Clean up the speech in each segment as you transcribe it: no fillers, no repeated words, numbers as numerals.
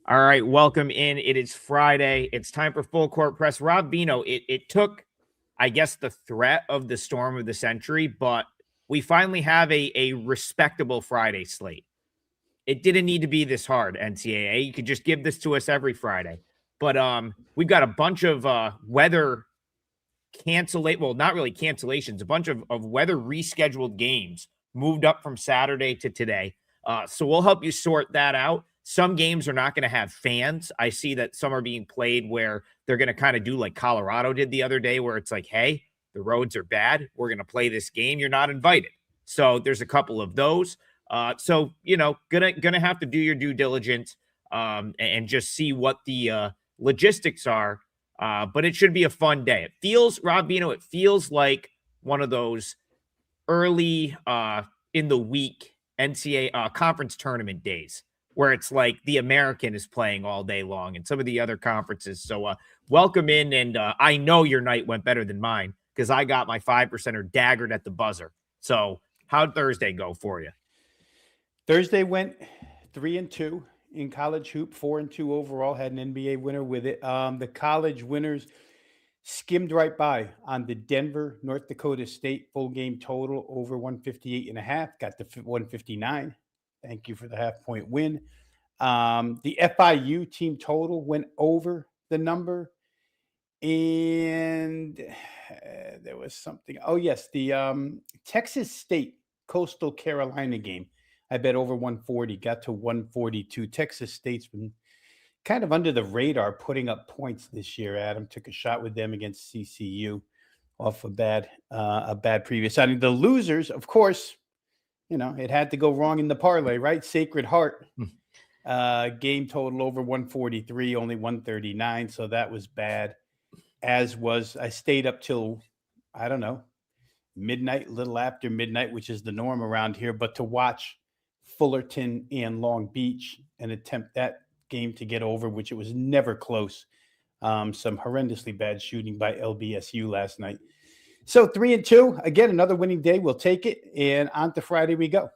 All right, welcome in. It is Friday. It's time for Full Court Press. Rob Bino, it took, I guess, the threat of the storm of the century, but we finally have a respectable Friday slate. It didn't need to be this hard, NCAA. You could just give this to us every Friday. But we've got a bunch of weather not really cancellations, a bunch of weather rescheduled games moved up from Saturday to today. So we'll help you sort that out. Some games are not going to have fans. I see that some are being played where they're going to kind of do like Colorado did the other day, where it's like, hey, the roads are bad. We're going to play this game. You're not invited. So there's a couple of those. So, gonna have to do your due diligence and just see what the logistics are. But it should be a fun day. It feels, Rob Bino, it feels like one of those early in the week NCAA conference tournament days where it's like the American is playing all day long and some of the other conferences. So welcome in. And I know your night went better than mine because I got my 5%er daggered at the buzzer. So how'd Thursday go for you? Thursday went 3-2 in college hoop, 4-2 overall, had an NBA winner with it. The college winners skimmed right by on the Denver, North Dakota State full game total over 158.5, got to 159. Thank you for the half-point win. The FIU team total went over the number. And there was something. Oh, yes, the Texas State Coastal Carolina game. I bet over 140, got to 142. Texas State's been kind of under the radar putting up points this year. Adam took a shot with them against CCU off a bad previous outing. The losers, of course, it had to go wrong in the parlay, right? Sacred Heart game total over 143, only 139. So that was bad, as was, I stayed up till, I don't know, midnight, a little after midnight, which is the norm around here, but to watch Fullerton and Long Beach and attempt that game to get over, which it was never close. Some horrendously bad shooting by LBSU last night. So 3-2, again, another winning day. We'll take it. And on to Friday we go.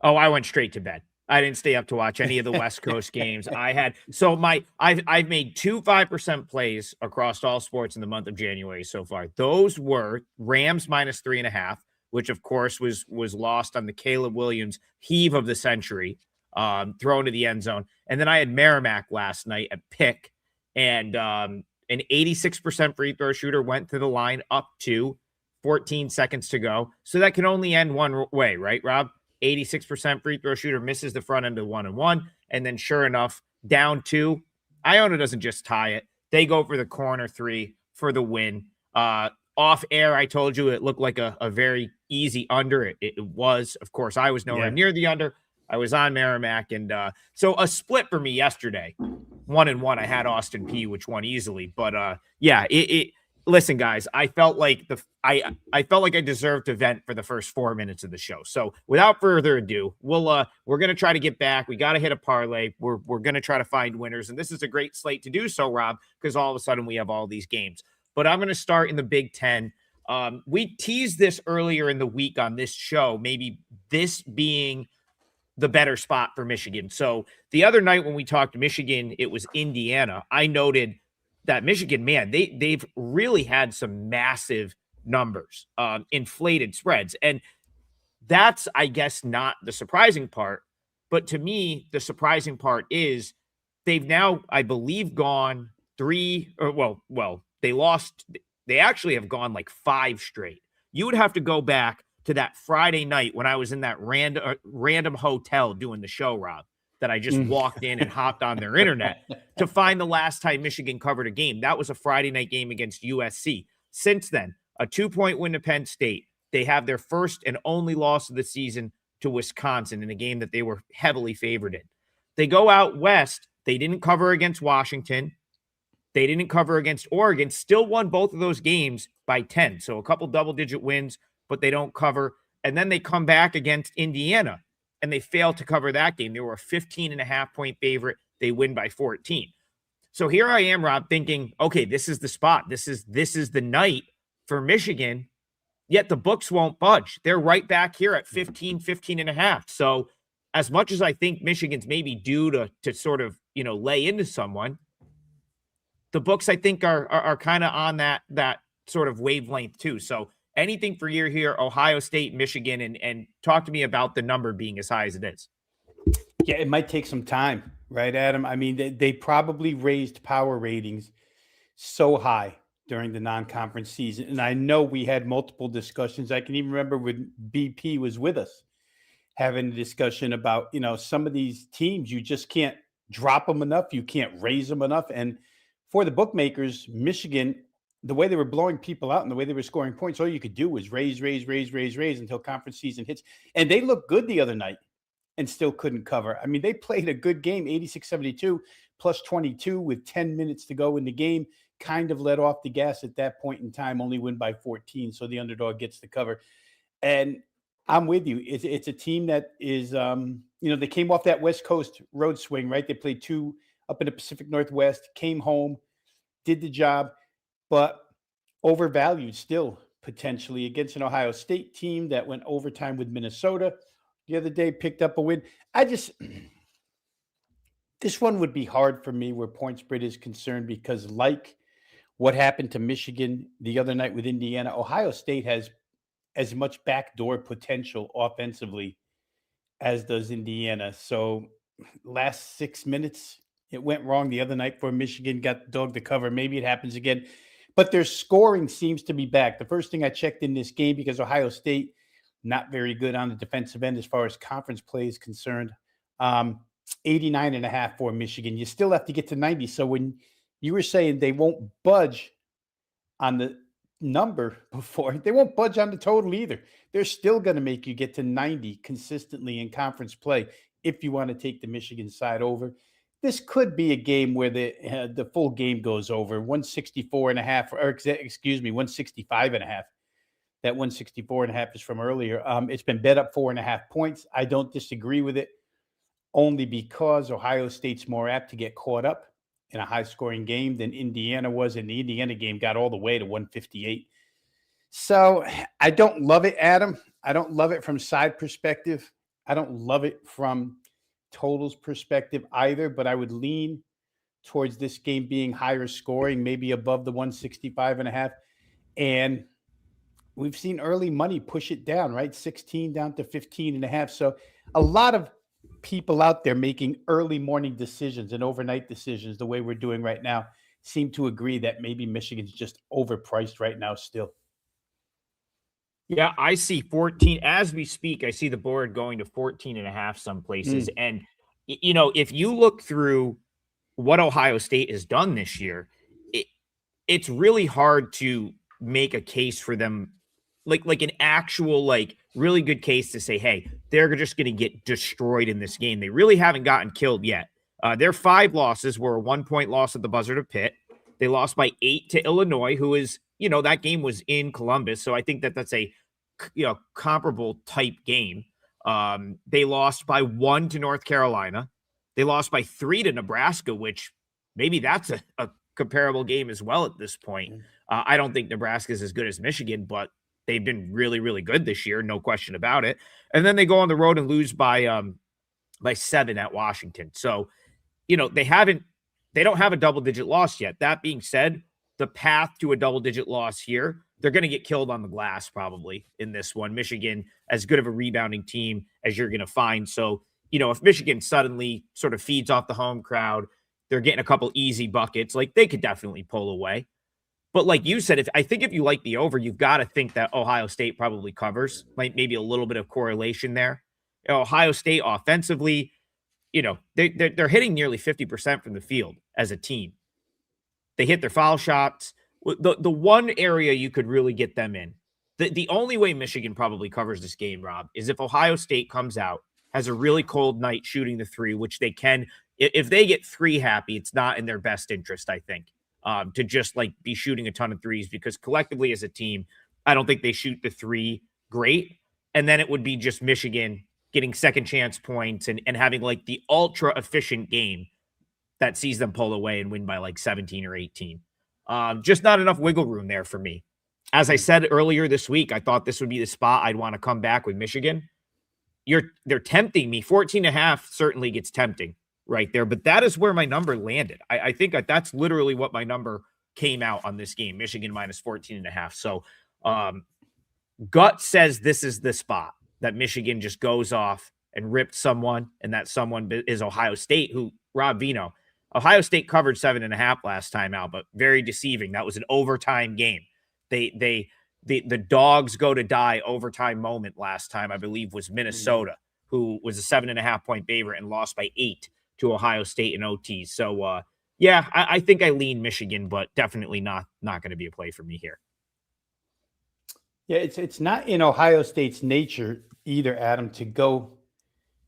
Oh, I went straight to bed. I didn't stay up to watch any of the West Coast games. I've made 2 5% plays across all sports in the month of January so far. Those were Rams -3.5, which of course was lost on the Caleb Williams heave of the century, thrown to the end zone. And then I had Merrimack last night at pick, and an 86% free throw shooter went to the line up to 14 seconds to go. So that can only end one way, right, Rob? 86% free throw shooter misses the front end of 1-and-1. And then sure enough, down 2, Iona doesn't just tie it. They go for the corner 3 for the win. Off air, I told you it looked like a very easy under. It was. Of course, I was nowhere near the under. I was on Merrimack. And so a split for me yesterday. 1-and-1. I had Austin P, which won easily. But listen, guys, I felt like I felt like I deserved to vent for the first 4 minutes of the show. So without further ado, we're gonna try to get back. We got to hit a parlay. We're gonna try to find winners, and this is a great slate to do so, Rob, because all of a sudden we have all these games. But I'm gonna start in the Big Ten. We teased this earlier in the week on this show, maybe this being the better spot for Michigan. So the other night when we talked Michigan, it was Indiana. I noted that Michigan, man, they've really had some massive numbers, inflated spreads. And that's, I guess, not the surprising part. But to me, the surprising part is they've now, I believe, gone they actually have gone like 5 straight. You would have to go back to that Friday night when I was in that random hotel doing the show, Rob, that I just walked in and hopped on their internet to find the last time Michigan covered a game. That was a Friday night game against USC. Since then, a 2-point win to Penn State. They have their first and only loss of the season to Wisconsin in a game that they were heavily favored in. They go out west. They didn't cover against Washington. They didn't cover against Oregon. Still won both of those games by 10. So a couple double-digit wins, but they don't cover. And then they come back against Indiana, and they fail to cover that game. They were a 15.5-point favorite. They win by 14. So here I am, Rob, thinking, okay, this is the spot. This is the night for Michigan, yet the books won't budge. They're right back here at 15.5. So as much as I think Michigan's maybe due to sort of, lay into someone, the books I think are kind of on that sort of wavelength too. So anything for you here, Ohio State, Michigan, and talk to me about the number being as high as it is. Yeah, it might take some time, right, Adam? I mean, they probably raised power ratings so high during the non-conference season. And I know we had multiple discussions. I can even remember when BP was with us having a discussion about, some of these teams, you just can't drop them enough. You can't raise them enough. And for the bookmakers, Michigan, the way they were blowing people out and the way they were scoring points, all you could do was raise until conference season hits. And they looked good the other night and still couldn't cover. I mean, they played a good game, 86-72 plus 22 with 10 minutes to go in the game, kind of let off the gas at that point in time, only win by 14. So the underdog gets the cover. And I'm with you. It's a team that is, they came off that West Coast road swing, right? They played 2 up in the Pacific Northwest, came home, did the job, but overvalued still potentially against an Ohio State team that went overtime with Minnesota the other day, picked up a win. This one would be hard for me where point spread is concerned because like what happened to Michigan the other night with Indiana, Ohio State has as much backdoor potential offensively as does Indiana. So last 6 minutes, it went wrong the other night for Michigan, got the dog to cover. Maybe it happens again. But their scoring seems to be back. The first thing I checked in this game, because Ohio State, not very good on the defensive end as far as conference play is concerned. 89.5 for Michigan. You still have to get to 90. So when you were saying they won't budge on the number before, they won't budge on the total either. They're still going to make you get to 90 consistently in conference play if you want to take the Michigan side over. This could be a game where the full game goes over 164.5, or excuse me, 165.5. That 164.5 is from earlier. It's been bet up 4.5 points. I don't disagree with it, only because Ohio State's more apt to get caught up in a high-scoring game than Indiana was, and the Indiana game got all the way to 158. So I don't love it, Adam. I don't love it from side perspective. I don't love it from totals perspective either, but I would lean towards this game being higher scoring, maybe above the 165.5. And we've seen early money push it down, right? 16 down to 15.5. So a lot of people out there making early morning decisions and overnight decisions the way we're doing right now seem to agree that maybe Michigan's just overpriced right now still. Yeah, I see 14 as we speak. I see the board going to 14.5 some places. And, if you look through what Ohio State has done this year, it's really hard to make a case for them, like an actual, really good case to say, hey, they're just going to get destroyed in this game. They really haven't gotten killed yet. Their 5 losses were a 1-point loss at the buzzer to Pitt. They lost by 8 to Illinois, who is, that game was in Columbus. So I think that's a, comparable type game. They lost by 1 to North Carolina. They lost by 3 to Nebraska, which maybe that's a comparable game as well at this point. I don't think Nebraska is as good as Michigan, but they've been really, really good this year. No question about it. And then they go on the road and lose by 7 at Washington. So, they don't have a double-digit loss yet. That being said, the path to a double-digit loss here, they're going to get killed on the glass probably in this one. Michigan, as good of a rebounding team as you're going to find. So, if Michigan suddenly sort of feeds off the home crowd, they're getting a couple easy buckets, they could definitely pull away. But like you said, if you like the over, you've got to think that Ohio State probably covers, maybe a little bit of correlation there. Ohio State offensively, they're hitting nearly 50% from the field as a team. They hit their foul shots. The one area you could really get them in, the only way Michigan probably covers this game, Rob, is if Ohio State comes out, has a really cold night shooting the 3, which they can. If they get 3 happy, it's not in their best interest, I think, to just be shooting a ton of 3s, because collectively as a team, I don't think they shoot the 3 great. And then it would be just Michigan getting second chance points and having the ultra efficient game that sees them pull away and win by 17 or 18. Just not enough wiggle room there for me. As I said earlier this week, I thought this would be the spot I'd want to come back with Michigan. they're tempting me. 14.5 certainly gets tempting right there, but that is where my number landed. I think that's literally what my number came out on this game, Michigan minus 14.5. So gut says this is the spot that Michigan just goes off and ripped someone, and that someone is Ohio State, who Rob Vino. Ohio State covered 7.5 last time out, but very deceiving. That was an overtime game. The dogs go to die overtime moment last time, I believe, was Minnesota, who was a 7.5 point favorite and lost by 8 to Ohio State in OT. So, yeah, I think I lean Michigan, but definitely not going to be a play for me here. Yeah, it's not in Ohio State's nature either, Adam, to go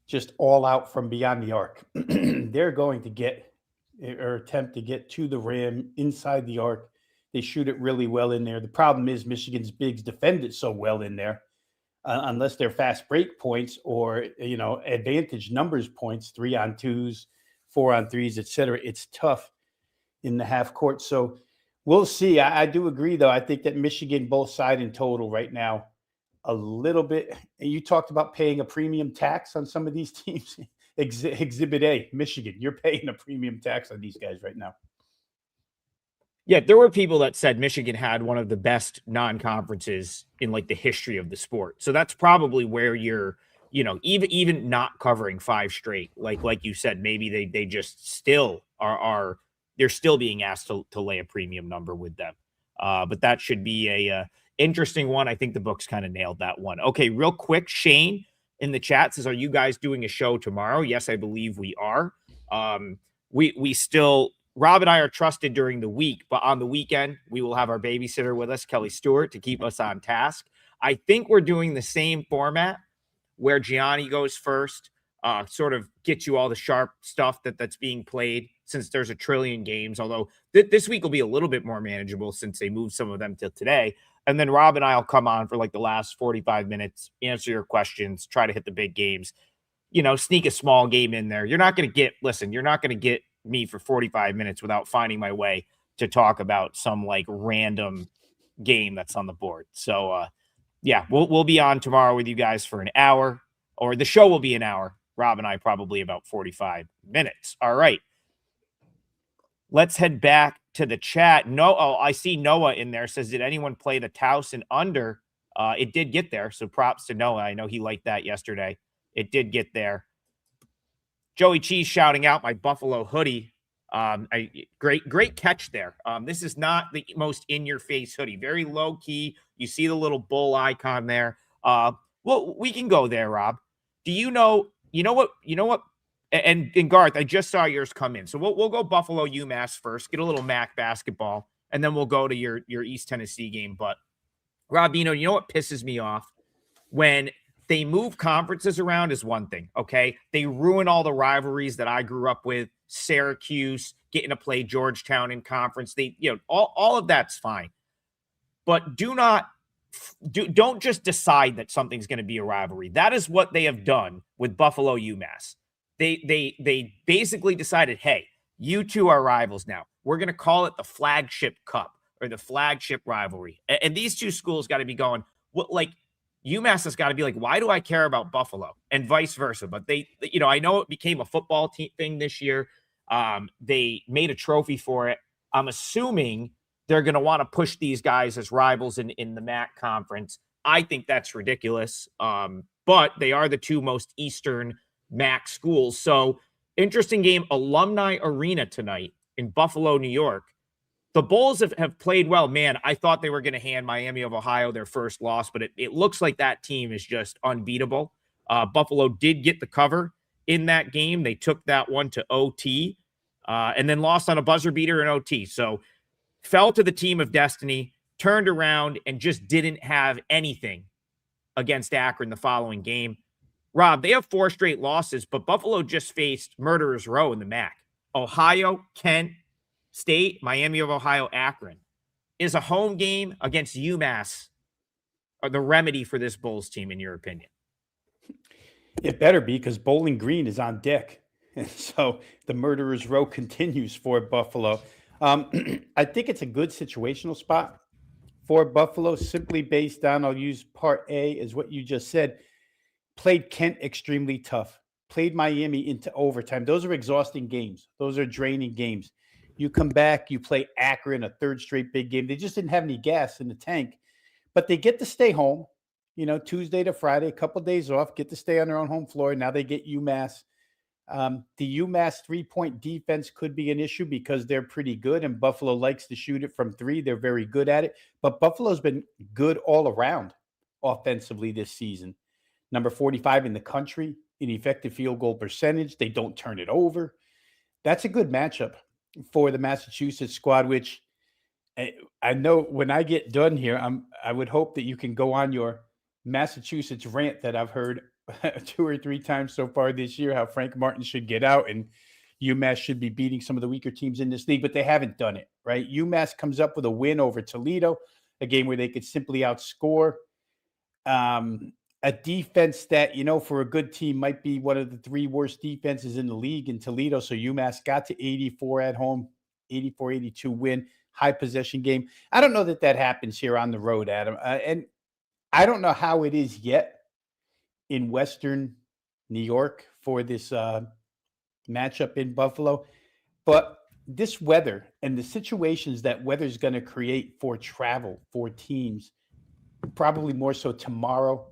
just all out from beyond the arc. They're going to get or attempt to get to the rim inside the arc. They shoot it really well in there. The problem is Michigan's bigs defend it so well in there, unless they're fast break points or, advantage numbers points, 3-on-2s, 4-on-3s, etc. It's tough in the half court. So we'll see. I do agree, though. I think that Michigan, both side and total right now, a little bit. You talked about paying a premium tax on some of these teams. Exhibit A, Michigan, you're paying a premium tax on these guys right now. Yeah, there were people that said Michigan had one of the best non-conferences in like the history of the sport. So that's probably where you're, even not covering 5 straight, like you said, maybe they just still are they're still being asked to lay a premium number with them. But that should be a interesting one. I think the books kind of nailed that one. Okay, real quick, Shane in the chat says, are you guys doing a show tomorrow? Yes, I believe we are. We still, Rob and I are trusted during the week, but on the weekend, we will have our babysitter with us, Kelly Stewart, to keep us on task. I think we're doing the same format where Gianni goes first, sort of gets you all the sharp stuff that's being played since there's a trillion games, although this week will be a little bit more manageable since they moved some of them till today. And then Rob and I will come on for like the last 45 minutes, answer your questions, try to hit the big games, sneak a small game in there. You're not going to get me for 45 minutes without finding my way to talk about some like random game that's on the board. So, yeah, we'll be on tomorrow with you guys for an hour, or the show will be an hour. Rob and I probably about 45 minutes. All right. Let's head back to the chat. I see Noah in there, says, did anyone play the Towson under? It did get there, so props to Noah. I know he liked that yesterday. It did get there. Joey Cheese shouting out my Buffalo hoodie. Great catch there. This is not the most in-your-face hoodie. Very low-key. You see the little bull icon there. Well, we can go there, Rob. Do you know what? And Garth, I just saw yours come in. So we'll go Buffalo UMass first, get a little MAC basketball, and then we'll go to your East Tennessee game. But Rob, you know what pisses me off? When they move conferences around is one thing, okay? They ruin all the rivalries that I grew up with. Syracuse, getting to play Georgetown in conference. All of that's fine. But don't just decide that something's going to be a rivalry. That is what they have done with Buffalo UMass. They basically decided, hey, you two are rivals now. We're going to call it the flagship cup or the flagship rivalry. And these two schools got to be going, UMass has got to be like, why do I care about Buffalo? And vice versa. But I know it became a football thing this year. They made a trophy for it. I'm assuming they're going to want to push these guys as rivals in the MAC conference. I think that's ridiculous. But they are the two most Eastern MAC schools. So interesting game, Alumni Arena tonight in Buffalo, New York. The Bulls have played well. Man, I thought they were going to hand Miami of Ohio their first loss, but it looks like that team is just unbeatable. Buffalo did get the cover in that game. They took that one to OT and then lost on a buzzer beater in OT. So fell to the team of destiny, turned around, and just didn't have anything against Akron the following game. Rob, they have 4 straight losses, but Buffalo just faced Murderers Row in the MAC. Ohio, Kent State, Miami of Ohio, Akron. Is a home game against UMass the remedy for this Bulls team, in your opinion? It better be, because Bowling Green is on deck. And so the Murderers Row continues for Buffalo. I think it's a good situational spot for Buffalo, simply based on, I'll use part A as what you just said. Played Kent extremely tough. Played Miami into overtime. Those are exhausting games. Those are draining games. You come back, you play Akron, a third straight big game. They just didn't have any gas in the tank, but they get to stay home, Tuesday to Friday, a couple of days off, get to stay on their own home floor. Now they get UMass. The UMass 3-point defense could be an issue because they're pretty good, and Buffalo likes to shoot it from three. They're very good at it, but Buffalo's been good all around offensively this season. Number 45 in the country in effective field goal percentage. They don't turn it over. That's a good matchup for the Massachusetts squad, which I know when I get done here, I would hope that you can go on your Massachusetts rant that I've heard 2 or 3 times so far this year, how Frank Martin should get out and UMass should be beating some of the weaker teams in this league, but they haven't done it, right? UMass comes up with a win over Toledo, a game where they could simply outscore. A defense that, for a good team might be one of the 3 worst defenses in the league in Toledo. So UMass got to 84 at home, 84-82 win, high possession game. I don't know that happens here on the road, Adam. And I don't know how it is yet in Western New York for this matchup in Buffalo. But this weather and the situations that weather is going to create for travel for teams, probably more so tomorrow,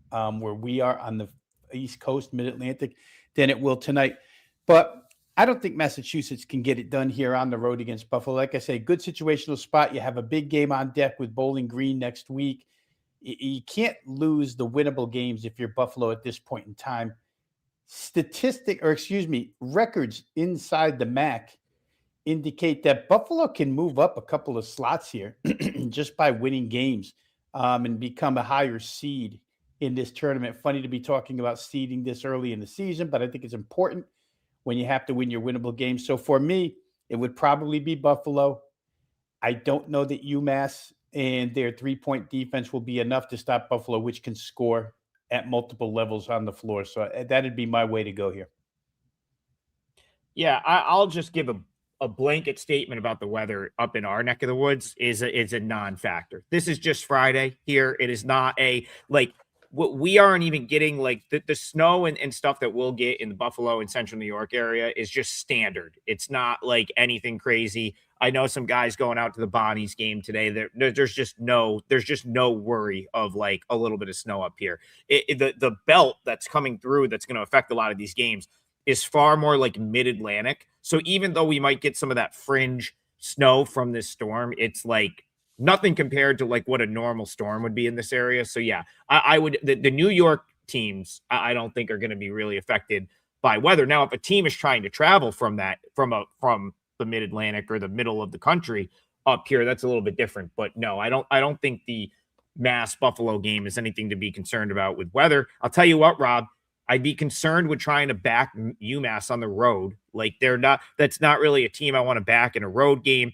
where we are on the East Coast, Mid-Atlantic, than it will tonight. But I don't think Massachusetts can get it done here on the road against Buffalo. Like I say, good situational spot. You have a big game on deck with Bowling Green next week. You can't lose the winnable games if you're Buffalo at this point in time. Records inside the MAC indicate that Buffalo can move up a couple of slots here just by winning games and become a higher seed in this tournament. Funny to be talking about seeding this early in the season, but I think it's important when you have to win your winnable games. So for me, it would probably be Buffalo. I don't know that UMass and their 3-point defense will be enough to stop Buffalo, which can score at multiple levels on the floor. So that'd be my way to go here. Yeah, I'll just give a blanket statement about the weather up in our neck of the woods is a non-factor. This is just Friday here. It is not we aren't even getting the snow and stuff that we'll get in the Buffalo and central New York area is just standard. It's not like anything crazy. I know some guys going out to the Bonnies game today. There's just no worry of a little bit of snow up here. The belt that's coming through that's going to affect a lot of these games is far more mid-Atlantic. So even though we might get some of that fringe snow from this storm, it's nothing compared to what a normal storm would be in this area. So yeah, I would, the New York teams, I don't think are going to be really affected by weather. Now, if a team is trying to travel from the mid-Atlantic or the middle of the country up here, that's a little bit different. But no, I don't think the Mass Buffalo game is anything to be concerned about with weather. I'll tell you what, Rob, I'd be concerned with trying to back UMass on the road. That's not really a team I want to back in a road game.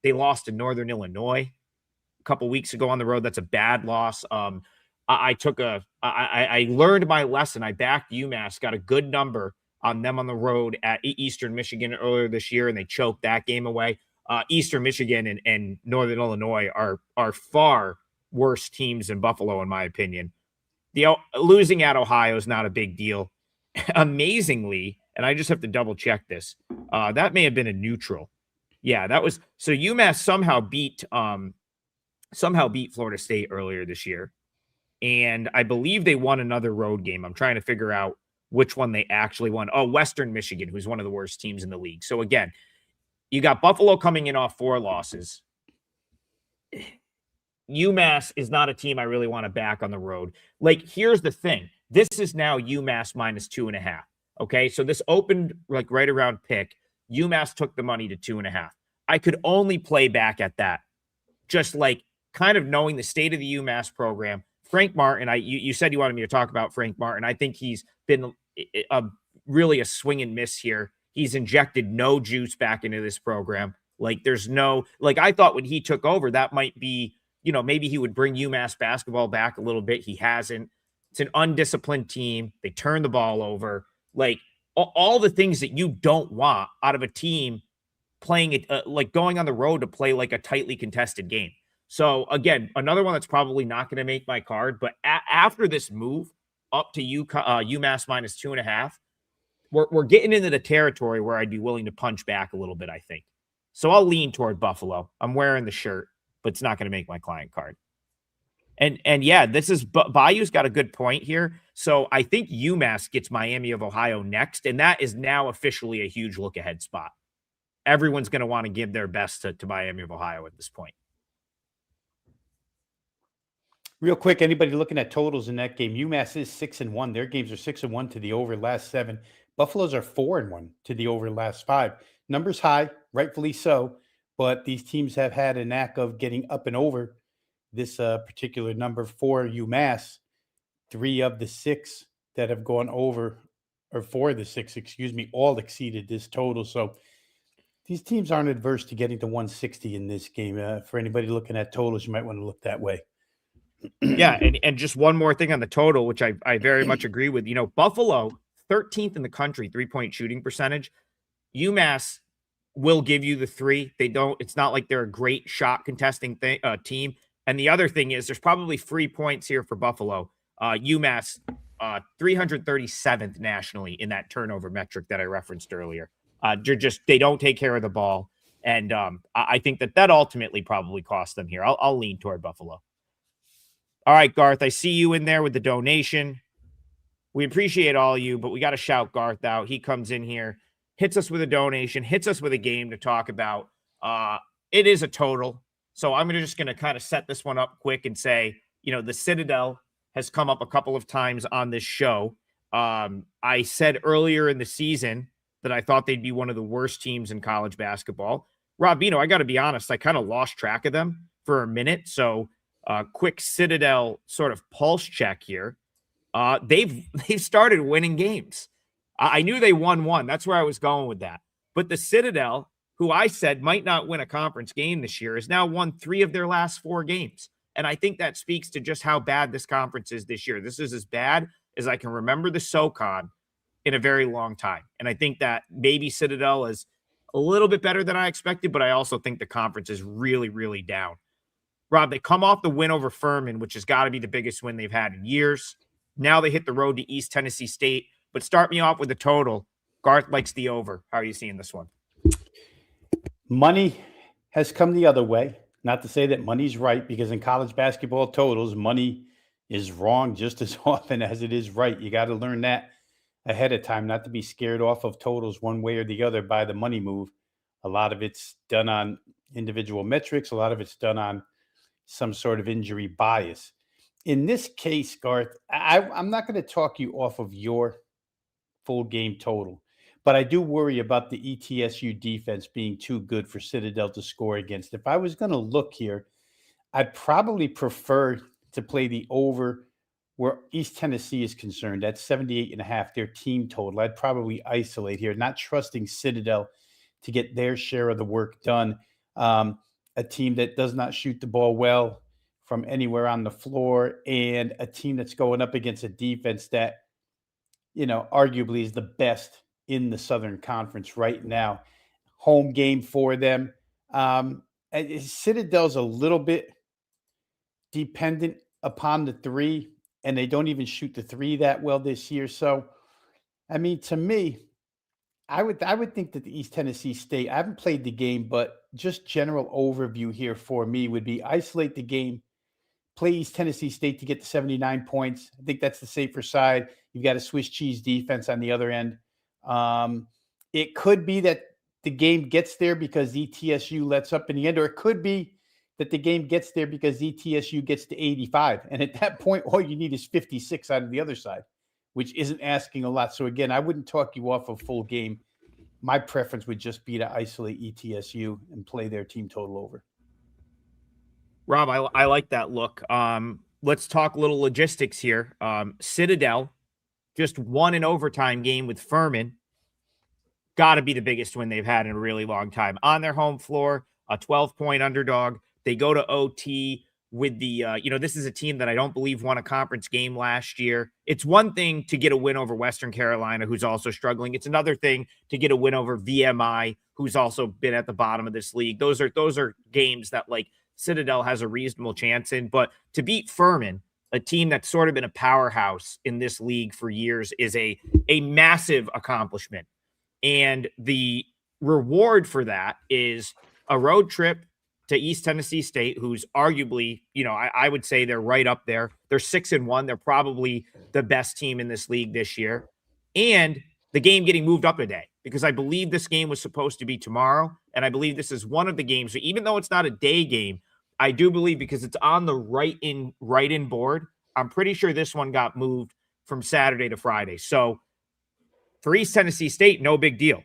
They lost to Northern Illinois a couple weeks ago on the road. That's a bad loss. I learned my lesson. I backed UMass, got a good number on them on the road at Eastern Michigan earlier this year, and they choked that game away. Eastern Michigan and Northern Illinois are far worse teams than Buffalo, in my opinion. Losing at Ohio is not a big deal. Amazingly, and I just have to double check this, that may have been a neutral. Yeah, that was so UMass somehow beat Florida State earlier this year. And I believe they won another road game. I'm trying to figure out which one they actually won. Oh, Western Michigan, who's one of the worst teams in the league. So again, you got Buffalo coming in off 4 losses. UMass is not a team I really want to back on the road. Here's the thing. This is now UMass minus 2.5. Okay, so this opened right around pick. UMass took the money to 2.5. I could only play back at that. Just kind of knowing the state of the UMass program. Frank Martin, you said you wanted me to talk about Frank Martin. I think he's been really a swing and miss here. He's injected no juice back into this program. There's no, I thought when he took over, that might be, maybe he would bring UMass basketball back a little bit. He hasn't. It's an undisciplined team. They turn the ball over. All the things that you don't want out of a team playing it, going on the road to play a tightly contested game. So again, another one that's probably not going to make my card, but after this move, up to UMass minus 2.5. We're getting into the territory where I'd be willing to punch back a little bit, I think. So I'll lean toward Buffalo. I'm wearing the shirt, but it's not going to make my client card. And yeah, this is Bayou's got a good point here. So I think UMass gets Miami of Ohio next, and that is now officially a huge look ahead spot. Everyone's going to want to give their best to Miami of Ohio at this point. Real quick, anybody looking at totals in that game? UMass is 6-1. Their games are 6-1 to the over last 7. Buffalo's are 4-1 to the over last 5. Numbers high, rightfully so, but these teams have had a knack of getting up and over this particular number for UMass. 3 of the 6 that have gone over, or 4 of the 6, all exceeded this total. So these teams aren't adverse to getting to 160 in this game. For anybody looking at totals, you might want to look that way. Yeah, and just one more thing on the total, which I very much agree with. Buffalo, 13th in the country, 3-point shooting percentage. UMass will give you the 3. It's not like they're a great shot contesting team. And the other thing is there's probably free points here for Buffalo. UMass, 337th nationally in that turnover metric that I referenced earlier. They don't take care of the ball. And I think that ultimately probably cost them here. I'll lean toward Buffalo. All right, Garth, I see you in there with the donation. We appreciate all of you, but we got to shout Garth out. He comes in here, hits us with a donation, hits us with a game to talk about. It is a total. So I'm just going to kind of set this one up quick and say, the Citadel has come up a couple of times on this show. I said earlier in the season that I thought they'd be one of the worst teams in college basketball. Rob, I got to be honest, I kind of lost track of them for a minute. So quick Citadel sort of pulse check here. They've started winning games. I knew they won one. That's where I was going with that. But the Citadel, who I said might not win a conference game this year, has now won 3 of their last 4 games. And I think that speaks to just how bad this conference is this year. This is as bad as I can remember the SoCon in a very long time. And I think that maybe Citadel is a little bit better than I expected, but I also think the conference is really, really down. Rob, they come off the win over Furman, which has got to be the biggest win they've had in years. Now they hit the road to East Tennessee State. But start me off with the total. Garth likes the over. How are you seeing this one? Money has come the other way. Not to say that money's right, because in college basketball totals, money is wrong just as often as it is right. You got to learn that ahead of time, not to be scared off of totals one way or the other by the money move. A lot of it's done on individual metrics. A lot of it's done on some sort of injury bias. In this case, Garth, I'm not going to talk you off of your full game total, but I do worry about the ETSU defense being too good for Citadel to score against. If I was going to look here, I'd probably prefer to play the over where East Tennessee is concerned. That's 78.5, their team total. I'd probably isolate here, not trusting Citadel to get their share of the work done. A team that does not shoot the ball well from anywhere on the floor, and a team that's going up against a defense that, arguably is the best in the Southern Conference right now. Home game for them. Citadel's a little bit dependent upon the 3, and they don't even shoot the 3 that well this year. So, to me, I would think that the East Tennessee State, I haven't played the game, but just general overview here for me would be isolate the game, play East Tennessee State to get to 79 points. I think that's the safer side. You've got a Swiss cheese defense on the other end. It could be that the game gets there because ETSU lets up in the end, or it could be that the game gets there because ETSU gets to 85. And at that point, all you need is 56 out of the other side, which isn't asking a lot. So again, I wouldn't talk you off a full game. My preference would just be to isolate ETSU and play their team total over. Rob, I like that look. Let's talk a little logistics here. Citadel just won an overtime game with Furman. Got to be the biggest win they've had in a really long time. On their home floor, a 12-point underdog. They go to OT with the, this is a team that I don't believe won a conference game last year. It's one thing to get a win over Western Carolina, who's also struggling. It's another thing to get a win over VMI, who's also been at the bottom of this league. Those are games that Citadel has a reasonable chance in. But to beat Furman, a team that's sort of been a powerhouse in this league for years is a massive accomplishment. And the reward for that is a road trip to East Tennessee State, who's arguably, I would say they're right up there. They're 6-1. They're probably the best team in this league this year. And the game getting moved up a day, because I believe this game was supposed to be tomorrow. And I believe this is one of the games, so even though it's not a day game, I do believe, because it's on the write-in board, I'm pretty sure this one got moved from Saturday to Friday. So for East Tennessee State, no big deal.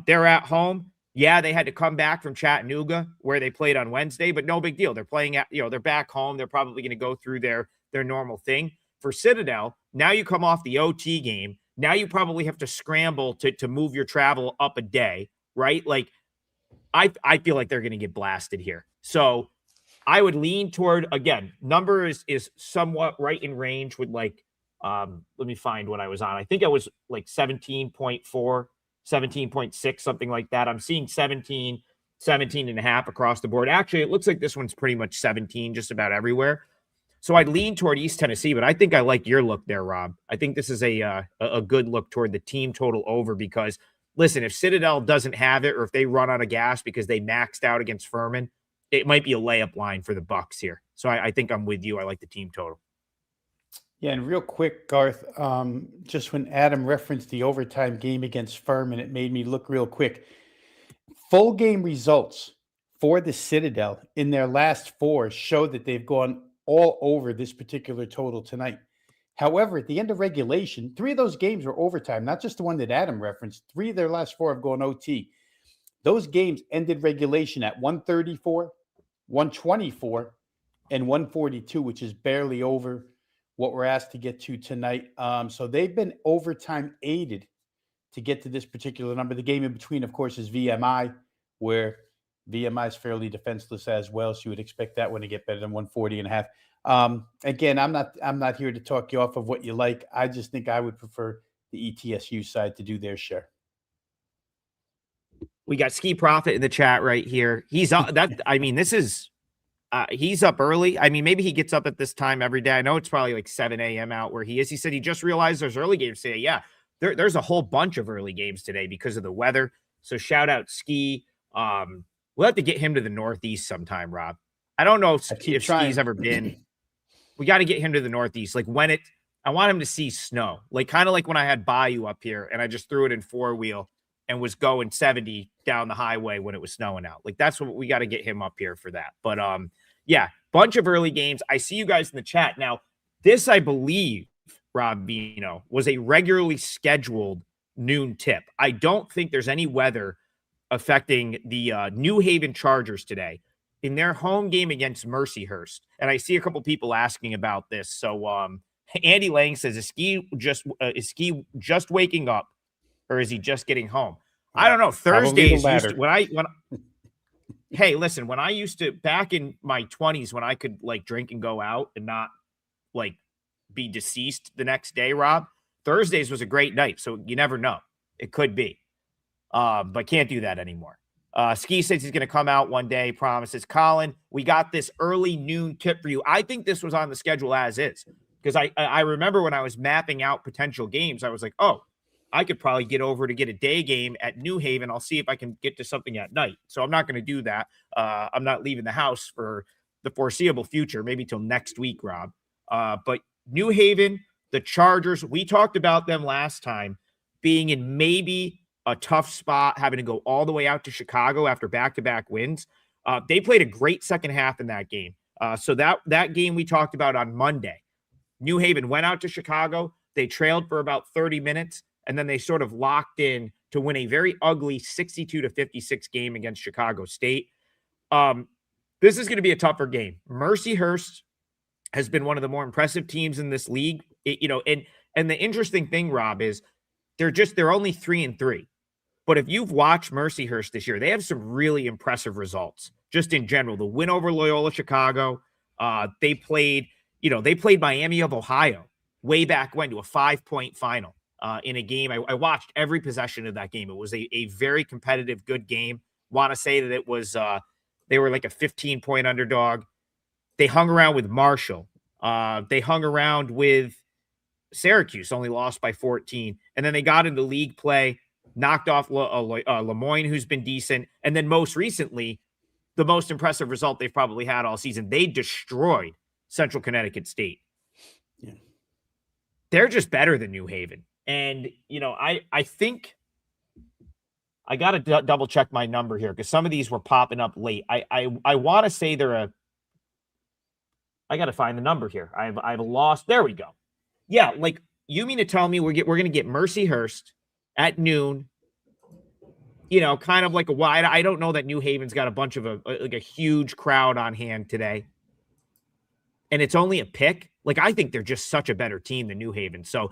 They're at home. Yeah, they had to come back from Chattanooga where they played on Wednesday, but no big deal. They're playing at, they're back home. They're probably going to go through their normal thing. For Citadel, now you come off the OT game. Now you probably have to scramble to move your travel up a day, right? Like, I feel like they're going to get blasted here. So I would lean toward, again, number is somewhat right in range with like, let me find what I was on. I think I was like 17.4, 17.6, something like that. I'm seeing 17 and a half across the board. Actually, it looks like this one's pretty much 17 just about everywhere. So I'd lean toward East Tennessee, but I think I like your look there, Rob. I think this is a good look toward the team total over, because, listen, if Citadel doesn't have it, or if they run out of gas because they maxed out against Furman, it might be a layup line for the Bucks here. So I think I'm with you. I like the team total. Yeah, and real quick, Garth, just when Adam referenced the overtime game against Furman, it made me look real quick. Full game results for the Citadel in their last 4 show that they've gone all over this particular total tonight. However, at the end of regulation, 3 of those games were overtime, not just the one that Adam referenced. 3 of their last 4 have gone OT. Those games ended regulation at 134, 124, and 142, which is barely over what we're asked to get to tonight. So they've been overtime aided to get to this particular number. The game in between, of course, is VMI, where VMI is fairly defenseless as well. So you would expect that one to get better than 140 and a half. Again, I'm not here to talk you off of what you like. I just think I would prefer the ETSU side to do their share. We got Ski Profit in the chat right here. He's up. This is he's up early. I mean, maybe he gets up at this time every day. I know it's probably like 7 a.m. out where he is. He said he just realized there's early games today. Yeah, there's a whole bunch of early games today because of the weather. So shout out Ski. We'll have to get him to the Northeast sometime, Rob. I don't know if Ski's ever been. We got to get him to the Northeast. Like I want him to see snow. Like kind of like when I had Bayou up here and I just threw it in 4-wheel and was going 70 down the highway when it was snowing out. Like that's what we got to get him up here for that. But yeah, bunch of early games. I see you guys in the chat. Now, this, I believe, Rob Vino, was a regularly scheduled noon tip. I don't think there's any weather affecting the New Haven Chargers today in their home game against Mercyhurst. And I see a couple people asking about this. So Andy Lang says, is Ski just waking up, or is he just getting home? I don't know. Thursdays used to, hey, listen, when I used to, back in my 20s, when I could like drink and go out and not like be deceased the next day, Rob, Thursdays was a great night. So you never know. It could be. But can't do that anymore. Ski says he's going to come out one day, promises. Colin, we got this early noon tip for you. I think this was on the schedule as is, because I remember when I was mapping out potential games, I was like, oh, I could probably get over to get a day game at New Haven. I'll see if I can get to something at night. So I'm not going to do that. I'm not leaving the house for the foreseeable future, maybe till next week, Rob. But New Haven, the Chargers, we talked about them last time being in maybe a tough spot, having to go all the way out to Chicago after back-to-back wins. They played a great second half in that game. So that game we talked about on Monday, New Haven went out to Chicago. They trailed for about 30 minutes, and then they sort of locked in to win a very ugly 62-56 game against Chicago State. This is going to be a tougher game. Mercyhurst has been one of the more impressive teams in this league. And the interesting thing, Rob, is they're only 3-3. But if you've watched Mercyhurst this year, they have some really impressive results just in general. The win over Loyola Chicago, they played Miami of Ohio way back when to a 5-point final in a game. I watched every possession of that game. It was a very competitive, good game. Want to say that it was they were like a 15-point underdog. They hung around with Marshall They hung around with Syracuse, only lost by 14. And then they got into league play, knocked off Lemoyne, who's been decent. And then most recently, the most impressive result they've probably had all season, they destroyed Central Connecticut State. Yeah. They're just better than New Haven. And, I think I got to double check my number here because some of these were popping up late. I want to say I got to find the number here. I've lost. There we go. Yeah, like you mean to tell me we're going to get Mercyhurst at noon? Kind of like I don't know that New Haven's got a bunch of a huge crowd on hand today, and it's only a pick. Like I think they're just such a better team than New Haven. So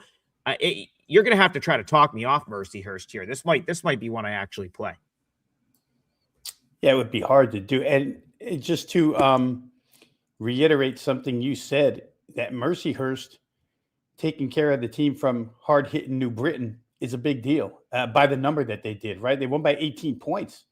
you're going to have to try to talk me off Mercyhurst here. This might be one I actually play. Yeah, it would be hard to do, and just to reiterate something you said, that Mercyhurst taking care of the team from hard-hitting New Britain is a big deal by the number that they did, right? They won by 18 points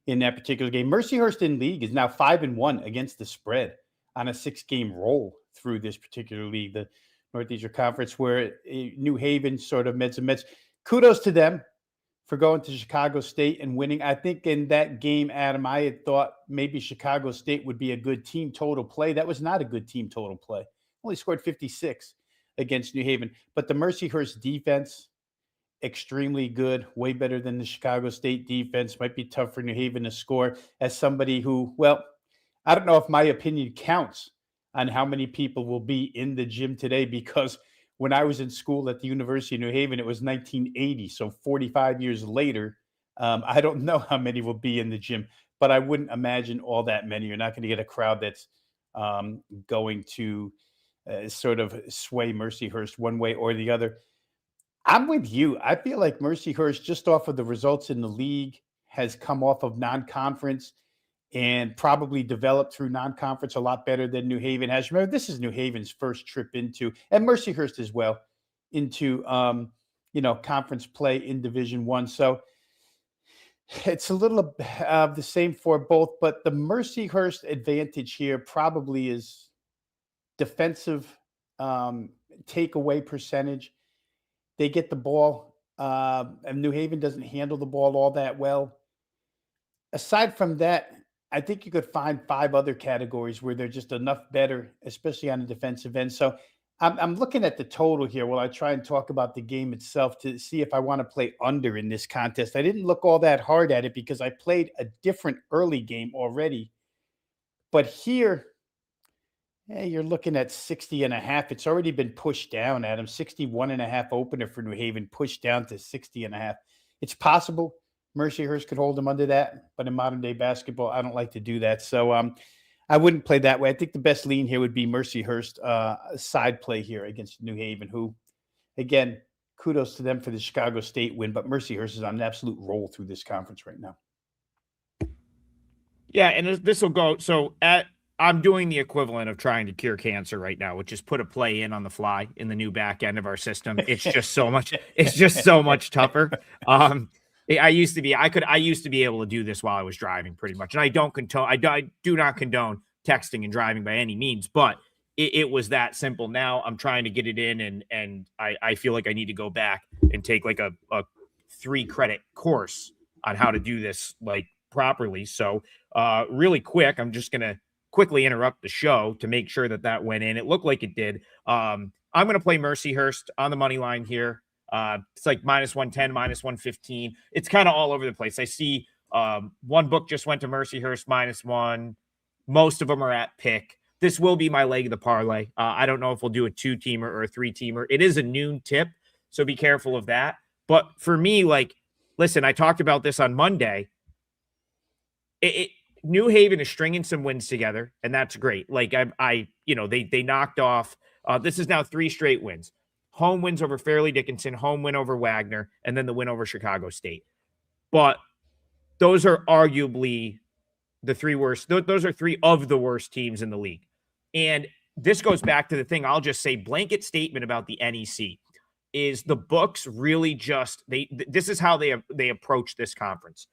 in that particular game. Mercyhurst in league is now 5-1 against the spread on a 6-game roll through this particular league, the Northeastern Conference, where New Haven sort of meds and meds. Kudos to them for going to Chicago State and winning. I think in that game, Adam, I had thought maybe Chicago State would be a good team total play. That was not a good team total play. Only scored 56 against New Haven. But the Mercyhurst defense, extremely good, way better than the Chicago State defense. Might be tough for New Haven to score. As somebody who, well, I don't know if my opinion counts on how many people will be in the gym today, because when I was in school at the University of New Haven, it was 1980. So 45 years later, I don't know how many will be in the gym, but I wouldn't imagine all that many. You're not going to get a crowd that's going to sort of sway Mercyhurst one way or the other. I'm with you. I feel like Mercyhurst, just off of the results in the league, has come off of non-conference and probably developed through non-conference a lot better than New Haven has. Remember, this is New Haven's first trip into, and Mercyhurst as well, into conference play in Division I. So it's a little of the same for both, but the Mercyhurst advantage here probably is defensive takeaway percentage. They get the ball, and New Haven doesn't handle the ball all that well. Aside from that, I think you could find 5 other categories where they're just enough better, especially on the defensive end. So I'm looking at the total here while I try and talk about the game itself to see if I want to play under in this contest. I didn't look all that hard at it because I played a different early game already. But here, you're looking at 60.5. It's already been pushed down, Adam. 61.5 opener for New Haven, pushed down to 60.5. It's possible Mercyhurst could hold them under that, but in modern day basketball, I don't like to do that. So I wouldn't play that way. I think the best lean here would be Mercyhurst side play here against New Haven, who, again, kudos to them for the Chicago State win, but Mercyhurst is on an absolute roll through this conference right now. Yeah, and this will go. So I'm doing the equivalent of trying to cure cancer right now, which is put a play in on the fly in the new back end of our system. It's just so much. It's just so much tougher. I used to be able to do this while I was driving pretty much. And I do not condone texting and driving by any means, but it was that simple. Now I'm trying to get it in and I feel like I need to go back and take like a 3-credit course on how to do this like properly. So really quick, I'm just going to quickly interrupt the show to make sure that went in. It looked like it did. I'm going to play Mercyhurst on the money line here. It's like -110, -115. It's kind of all over the place. I see one book just went to Mercyhurst -1. Most of them are at pick. This will be my leg of the parlay. I don't know if we'll do a 2-teamer or a 3-teamer. It is a noon tip, so be careful of that. But for me, like, listen, I talked about this on Monday. New Haven is stringing some wins together, and that's great. Like they knocked off. This is now 3 straight wins. Home wins over Fairleigh Dickinson, home win over Wagner, and then the win over Chicago State. But those are arguably the 3 worst. Those are 3 of the worst teams in the league. And this goes back to the thing. I'll just say blanket statement about the NEC is the books really just this is how they approach this conference.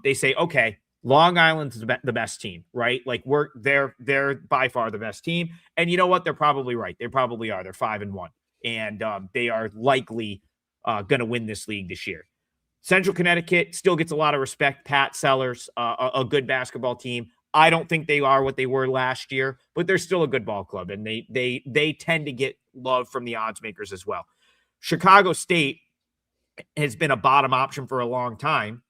They say, okay, Long Island's the best team, right? Like they're by far the best team. And you know what? They're probably right. They probably are. They're 5-1, and they are likely going to win this league this year. Central Connecticut still gets a lot of respect. Pat Sellers, a good basketball team. I don't think they are what they were last year, but they're still a good ball club, and they tend to get love from the odds makers as well. Chicago State has been a bottom option for a long time.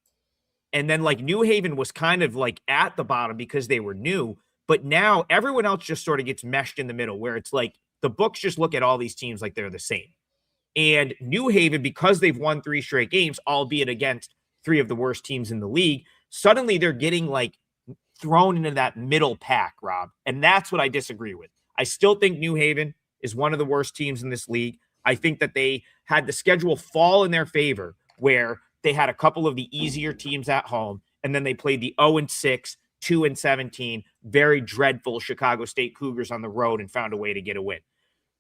And then like New Haven was kind of like at the bottom because they were new, but now everyone else just sort of gets meshed in the middle where it's like the books just look at all these teams like they're the same. And New Haven, because they've won 3 straight games, albeit against 3 of the worst teams in the league, suddenly they're getting like thrown into that middle pack, Rob. And that's what I disagree with. I still think New Haven is one of the worst teams in this league. I think that they had the schedule fall in their favor where they had a couple of the easier teams at home, and then they played the 0-6, 2-17, very dreadful Chicago State Cougars on the road and found a way to get a win.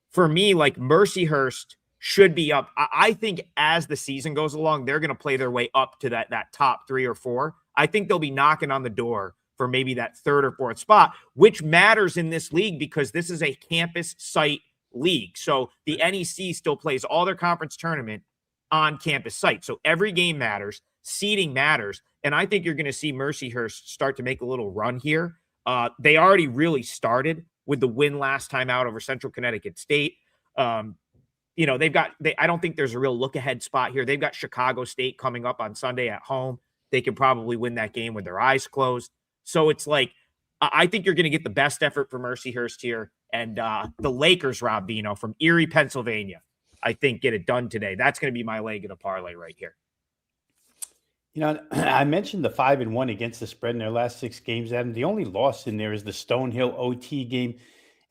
For me, like Mercyhurst should be up. I think as the season goes along, they're going to play their way up to that top 3 or 4. I think they'll be knocking on the door for maybe that 3rd or 4th spot, which matters in this league because this is a campus site league. So the NEC still plays all their conference tournament on campus site. So every game matters, seeding matters. And I think you're going to see Mercyhurst start to make a little run here. They already really started with the win last time out over Central Connecticut State. You know, I don't think there's a real look ahead spot here. They've got Chicago State coming up on Sunday at home. They can probably win that game with their eyes closed. So it's like, I think you're going to get the best effort from Mercyhurst here. And the Lakers, Rob Bino from Erie, Pennsylvania, I think get it done today. That's going to be my leg of the parlay right here. You know, I mentioned the 5-1 against the spread in their last 6 games, Adam. The only loss in there is the Stonehill OT game.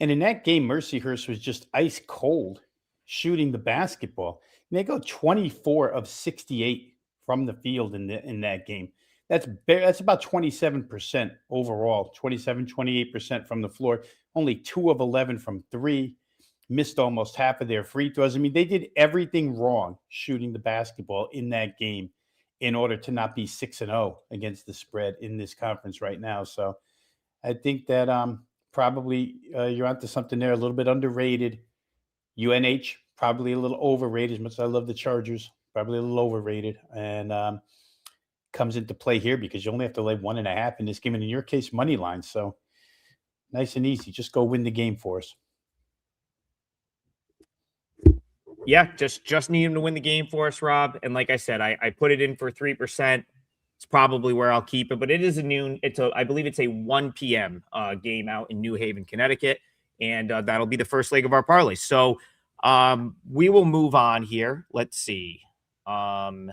And in that game, Mercyhurst was just ice cold shooting the basketball. And they go 24 of 68 from the field in that game. That's about 27% overall, 28% from the floor. Only 2 of 11 from 3. Missed almost half of their free throws. I mean, they did everything wrong shooting the basketball in that game in order to not be 6-0 against the spread in this conference right now. So I think that probably you're onto something there, a little bit underrated. UNH, probably a little overrated, as much as I love the Chargers, probably a little overrated. And comes into play here because you only have to lay 1.5 in this game. And in your case, money line. So nice and easy. Just go win the game for us. Yeah, just need him to win the game for us, Rob. And like I said, I put it in for 3%. It's probably where I'll keep it, but it is a noon. I believe it's a 1 p.m. Game out in New Haven, Connecticut, and that'll be the first leg of our parlay. So we will move on here. Let's see. Let's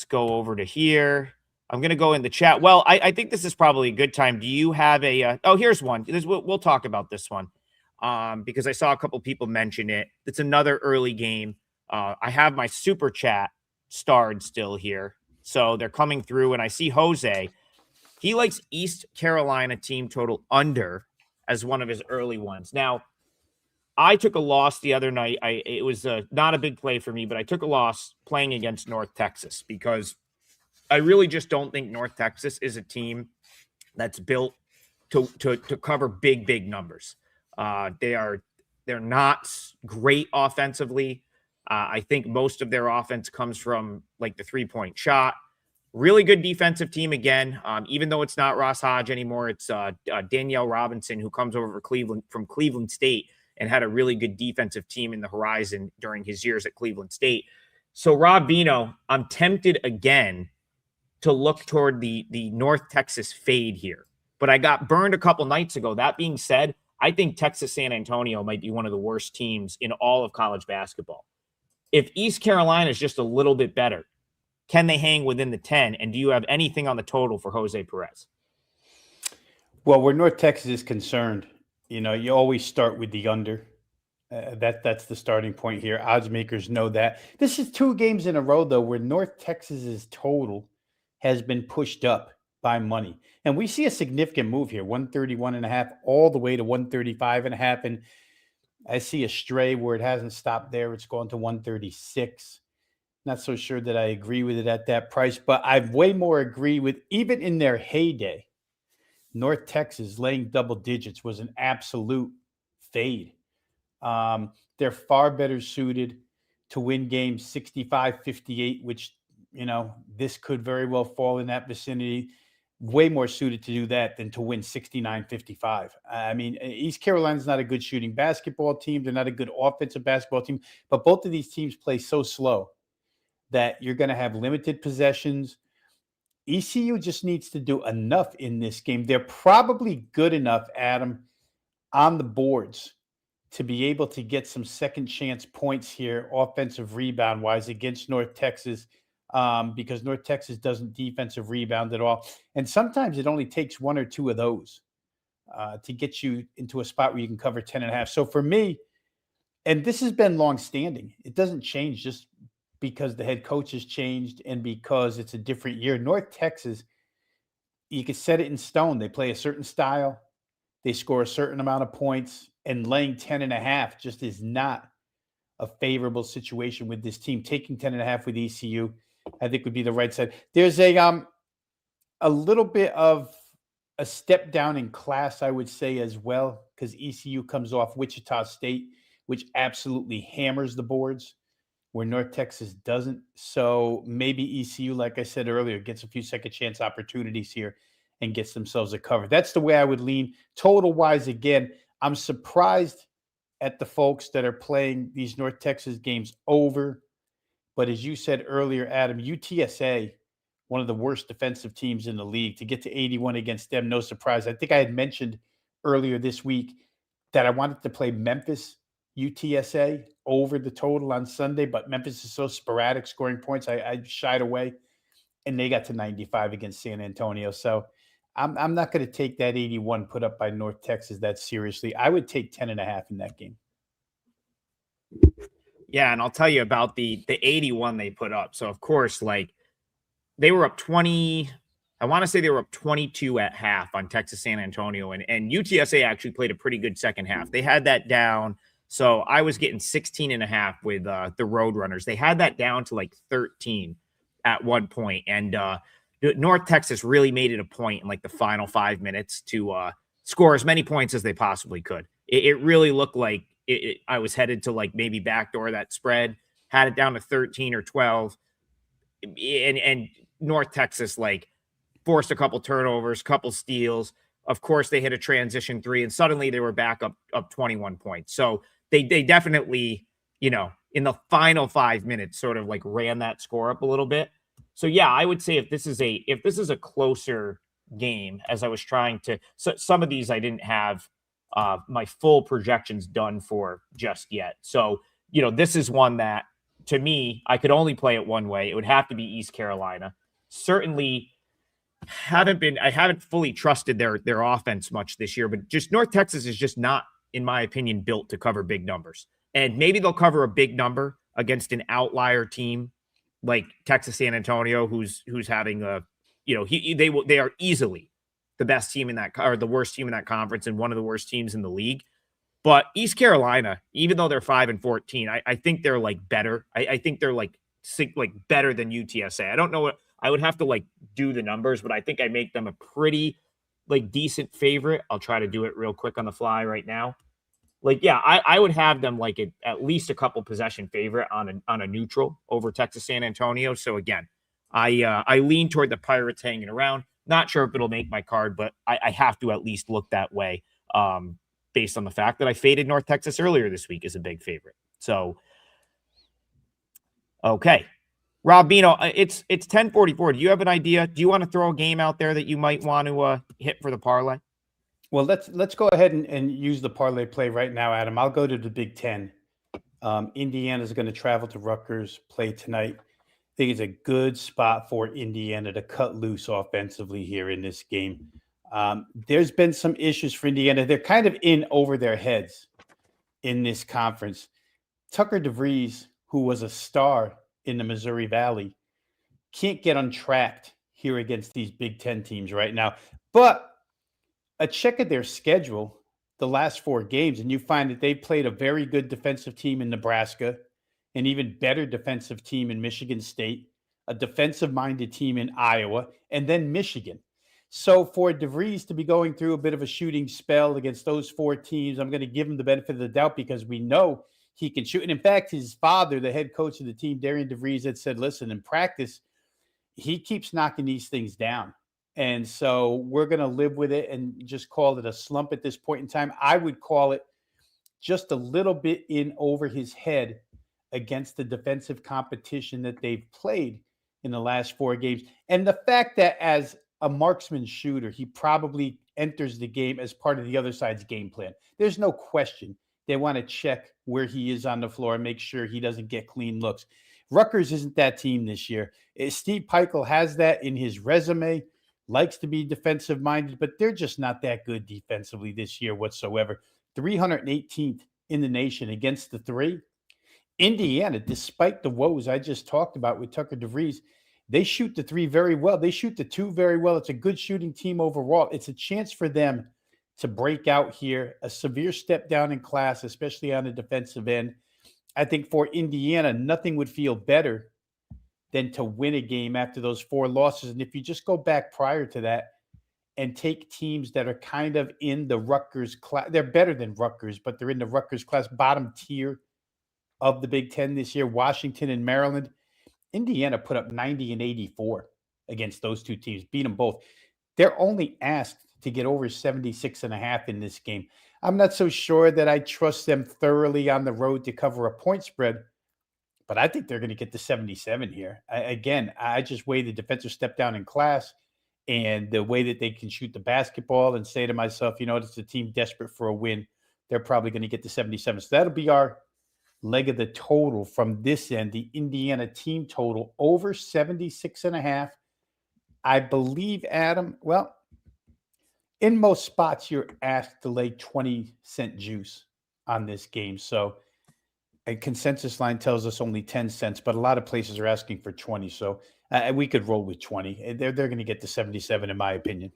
go over to here. I'm going to go in the chat. Well, I think this is probably a good time. Do you have a oh, here's one. We'll talk about this one. Because I saw a couple people mention it. It's another early game. I have my super chat starred still here. So they're coming through, and I see Jose. He likes East Carolina team total under as one of his early ones. Now, I took a loss the other night. It was not a big play for me, but I took a loss playing against North Texas because I really just don't think North Texas is a team that's built to cover big numbers. They're not great offensively. I think most of their offense comes from like the 3-point shot. Really good defensive team again. Even though it's not Ross Hodge anymore, it's Danielle Robinson, who comes over from Cleveland State and had a really good defensive team in the horizon during his years at Cleveland State. So Rob Bino, I'm tempted again to look toward the North Texas fade here, but I got burned a couple nights ago. That being said, I think Texas San Antonio might be one of the worst teams in all of college basketball. If East Carolina is just a little bit better, can they hang within the 10? And do you have anything on the total for Jose Perez? Well, where North Texas is concerned, you know, you always start with the under. That's the starting point here. Odds makers know that. This is 2 games in a row, though, where North Texas's total has been pushed up by money. And we see a significant move here, 131.5 all the way to 135.5. And I see a stray where it hasn't stopped there. It's gone to 136. Not so sure that I agree with it at that price, but I way more agree with, even in their heyday, North Texas laying double digits was an absolute fade. They're far better suited to win games 65-58, which, this could very well fall in that vicinity. Way more suited to do that than to win 69-55. I mean, East Carolina's not a good shooting basketball team. They're not a good offensive basketball team, but both of these teams play so slow that you're going to have limited possessions. ECU just needs to do enough in this game. They're probably good enough, Adam, on the boards to be able to get some second chance points here, offensive rebound wise, against North Texas, because North Texas doesn't defensive rebound at all. And sometimes it only takes one or two of those to get you into a spot where you can cover 10.5. So for me, and this has been long-standing, it doesn't change just because the head coach has changed and because it's a different year. North Texas, you could set it in stone. They play a certain style. They score a certain amount of points, and laying 10.5 just is not a favorable situation with this team. Taking 10.5 with ECU, I think, would be the right side. There's a little bit of a step down in class, I would say, as well, because ECU comes off Wichita State, which absolutely hammers the boards, where North Texas doesn't. So maybe ECU, like I said earlier, gets a few second chance opportunities here and gets themselves a cover. That's the way I would lean. Total-wise, again, I'm surprised at the folks that are playing these North Texas games over. But as you said earlier, Adam, UTSA, one of the worst defensive teams in the league, to get to 81 against them, no surprise. I think I had mentioned earlier this week that I wanted to play Memphis UTSA over the total on Sunday, but Memphis is so sporadic scoring points, I shied away, and they got to 95 against San Antonio. So I'm not going to take that 81 put up by North Texas that seriously. I would take 10.5 in that game. Yeah, and I'll tell you about the 81 they put up. So of course, like, they were up 20. I want to say they were up 22 at half on Texas San Antonio, and UTSA actually played a pretty good second half. They had that down. So I was getting 16.5 with the Roadrunners. They had that down to like 13 at one point, and North Texas really made it a point in like the final 5 minutes to score as many points as they possibly could. It really looked like I was headed to like maybe backdoor that spread, had it down to 13 or 12. And North Texas like forced a couple turnovers, couple steals. Of course, they hit a transition three, and suddenly they were back up 21 points. So they definitely, in the final 5 minutes, sort of like ran that score up a little bit. So yeah, I would say if this is a closer game, as I was trying to, so some of these I didn't have my full projections done for just yet. So this is one that, to me, I could only play it one way. It would have to be East Carolina. Certainly I haven't fully trusted their offense much this year, but just North Texas is just not, in my opinion, built to cover big numbers. And maybe they'll cover a big number against an outlier team like Texas San Antonio, who's having they are easily the best team in that, or the worst team in that conference, and one of the worst teams in the league. But East Carolina, even though they're 5-14, I think they're like better. I think they're like better than UTSA. I don't know what I would have to like do the numbers, but I think I make them a pretty like decent favorite. I'll try to do it real quick on the fly right now. Like, yeah, I would have them like at least a couple possession favorite on a neutral over Texas San Antonio. So again, I lean toward the Pirates hanging around. Not sure if it'll make my card, but I have to at least look that way. Based on the fact that I faded North Texas earlier this week as a big favorite. So, okay. Rob Bino, it's 10:44. Do you have an idea? Do you want to throw a game out there that you might want to hit for the parlay? Well, let's go ahead and use the parlay play right now, Adam. I'll go to the Big Ten. Indiana's going to travel to Rutgers, play tonight. I think it's a good spot for Indiana to cut loose offensively here in this game. There's been some issues for Indiana. They're kind of in over their heads in this conference. Tucker DeVries, who was a star in the Missouri Valley, can't get untracked here against these Big Ten teams right now. But a check of their schedule, the last 4 games, and you find that they played a very good defensive team in Nebraska an even better defensive team in Michigan State, a defensive-minded team in Iowa, and then Michigan. So for DeVries to be going through a bit of a shooting spell against those 4 teams, I'm going to give him the benefit of the doubt because we know he can shoot. And in fact, his father, the head coach of the team, Darian DeVries, had said, listen, in practice, he keeps knocking these things down. And so we're going to live with it and just call it a slump at this point in time. I would call it just a little bit in over his head against the defensive competition that they've played in the last 4 games. And the fact that as a marksman shooter, he probably enters the game as part of the other side's game plan. There's no question they want to check where he is on the floor and make sure he doesn't get clean looks. Rutgers isn't that team this year. Steve Peichel has that in his resume, likes to be defensive minded, but they're just not that good defensively this year whatsoever. 318th in the nation against the 3. Indiana, despite the woes I just talked about with Tucker DeVries, they shoot the 3 very well. They shoot the 2 very well. It's a good shooting team overall. It's a chance for them to break out here, a severe step down in class, especially on the defensive end. I think for Indiana, nothing would feel better than to win a game after those 4 losses. And if you just go back prior to that and take teams that are kind of in the Rutgers class, they're better than Rutgers, but they're in the Rutgers class, bottom tier of the Big Ten this year, Washington and Maryland. Indiana put up 90 and 84 against those 2 teams, beat them both. They're only asked to get over 76.5 in this game. I'm not so sure that I trust them thoroughly on the road to cover a point spread, but I think they're going to get to 77 here. I just weigh the defensive step down in class and the way that they can shoot the basketball and say to myself, it's a team desperate for a win. They're probably going to get to 77. So that'll be our leg of the total from this end, the Indiana team total over 76.5. I believe, Adam, well, in most spots, you're asked to lay 20-cent juice on this game. So a consensus line tells us only 10 cents, but a lot of places are asking for 20. So we could roll with 20. They're going to get to 77, in my opinion.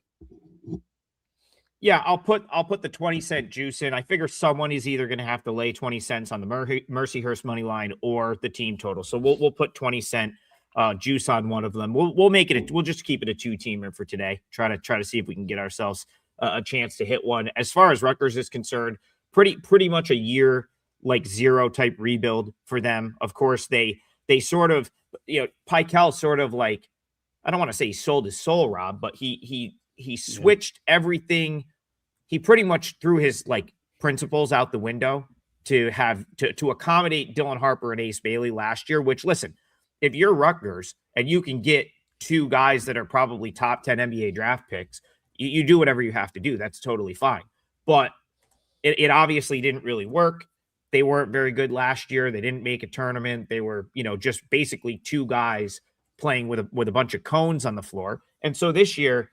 Yeah, I'll put the 20-cent juice in. I figure someone is either going to have to lay 20 cents on the Mercyhurst money line or the team total. So we'll put 20-cent juice on one of them. We'll make it. We'll just keep it a 2-teamer for today. Try to see if we can get ourselves a chance to hit one. As far as Rutgers is concerned, pretty much a year like 0 type rebuild for them. Of course, they sort of, Peichel sort of like, I don't want to say he sold his soul, Rob, but he switched everything. He pretty much threw his like principles out the window to accommodate Dylan Harper and Ace Bailey last year, which, listen, if you're Rutgers and you can get 2 guys that are probably top 10 NBA draft picks, you do whatever you have to do. That's totally fine. But it obviously didn't really work. They weren't very good last year. They didn't make a tournament. They were, just basically 2 guys playing with a bunch of cones on the floor. And so this year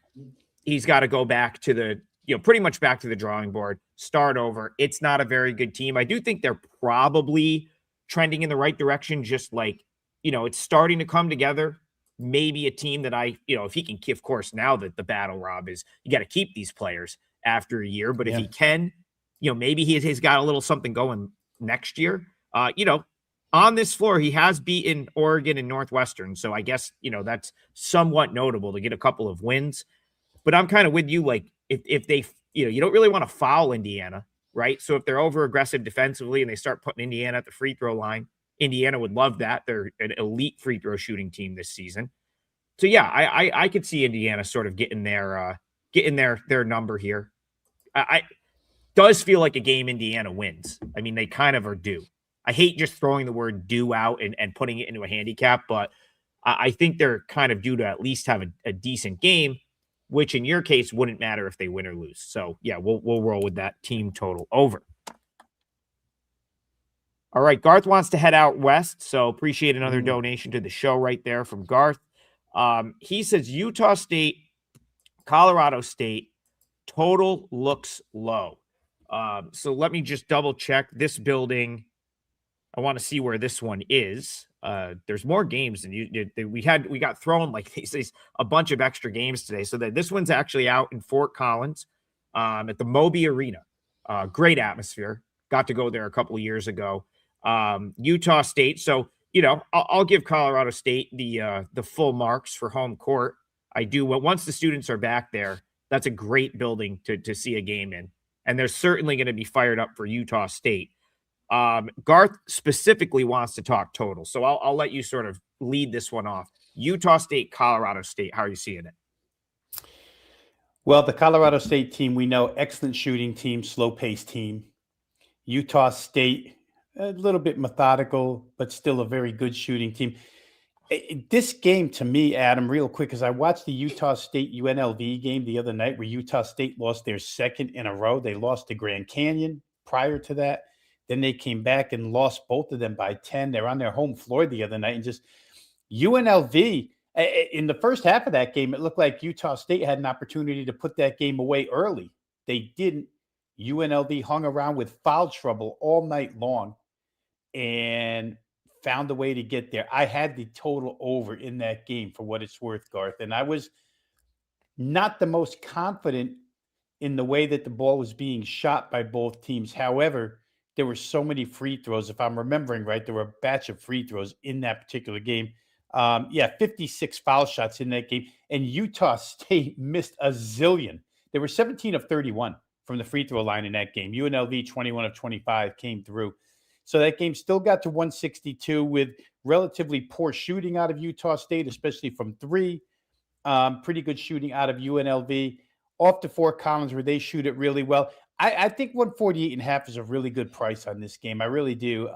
he's got to go back to the, pretty much back to the drawing board, start over. It's not a very good team. I do think they're probably trending in the right direction. Just like, it's starting to come together. Maybe a team that if he can, of course, now that the battle, Rob, is you got to keep these players after a year. But if he can, maybe he's got a little something going next year. On this floor, he has beaten Oregon and Northwestern. So I guess, that's somewhat notable to get a couple of wins. But I'm kind of with you. Like if they, you don't really want to foul Indiana, right? So if they're over aggressive defensively and they start putting Indiana at the free throw line, Indiana would love that. They're an elite free throw shooting team this season. So yeah, I could see Indiana sort of getting their number here. I does feel like a game Indiana wins. I mean, they kind of are due. I hate just throwing the word due out and putting it into a handicap, but I think they're kind of due to at least have a decent game, which in your case wouldn't matter if they win or lose. So yeah, we'll roll with that team total over. All right, Garth wants to head out west, so appreciate another donation to the show right there from Garth. He says Utah State, Colorado State, total looks low. So let me just double check this building. I want to see where this one is. There's more games than we got thrown like these a bunch of extra games today. So that this one's actually out in Fort Collins at the Moby Arena. Great atmosphere. Got to go there a couple of years ago. Utah State. So, I'll give Colorado State the full marks for home court. I do. Well, once the students are back there, that's a great building to see a game in, and they're certainly going to be fired up for Utah State. Garth specifically wants to talk total, so I'll let you sort of lead this one off. Utah State, Colorado State. How are you seeing it? Well, the Colorado State team, we know, excellent shooting team, slow-paced team. Utah State, a little bit methodical, but still a very good shooting team. This game, to me, Adam, real quick, because I watched the Utah State UNLV game the other night where Utah State lost their second in a row. They lost to Grand Canyon prior to that. Then they came back and lost both of them by 10. They're on their home floor the other night. And just UNLV, in the first half of that game, it looked like Utah State had an opportunity to put that game away early. They didn't. UNLV hung around with foul trouble all night long and found a way to get there. I had the total over in that game for what it's worth, Garth. And I was not the most confident in the way that the ball was being shot by both teams. However, there were so many free throws. If I'm remembering right, there were a batch of free throws in that particular game. 56 foul shots in that game. And Utah State missed a zillion. They were 17 of 31 from the free throw line in that game. UNLV 21 of 25 came through. So that game still got to 162 with relatively poor shooting out of Utah State, especially from three. Pretty good shooting out of UNLV. Off to Fort Collins, where they shoot it really well. I think 148.5 is a really good price on this game. I really do.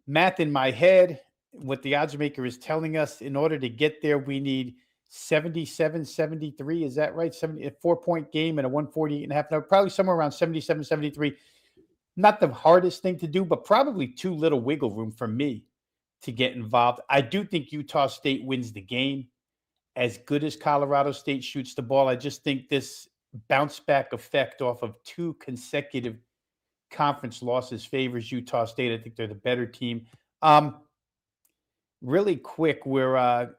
Math in my head, what the odds maker is telling us, in order to get there, we need 77, 73. Is that right? A 4-point game and a 148.5. No, probably somewhere around 77, 73. Not the hardest thing to do, but probably too little wiggle room for me to get involved. I do think Utah State wins the game. As good as Colorado State shoots the ball, I just think this bounce back effect off of two consecutive conference losses favors Utah State. I think they're the better team. Really quick, where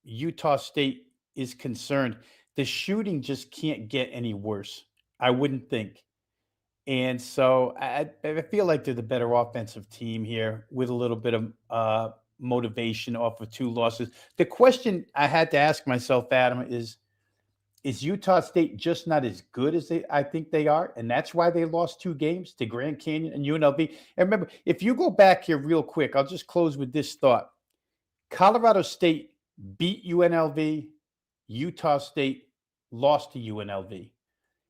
Utah State is concerned, the shooting just can't get any worse, I wouldn't think. And so I feel like they're the better offensive team here with a little bit of motivation off of two losses. The question I had to ask myself, Adam, is Utah State just not as good as I think they are? And that's why they lost two games to Grand Canyon and UNLV. And remember, if you go back here real quick, I'll just close with this thought. Colorado State beat UNLV. Utah State lost to UNLV.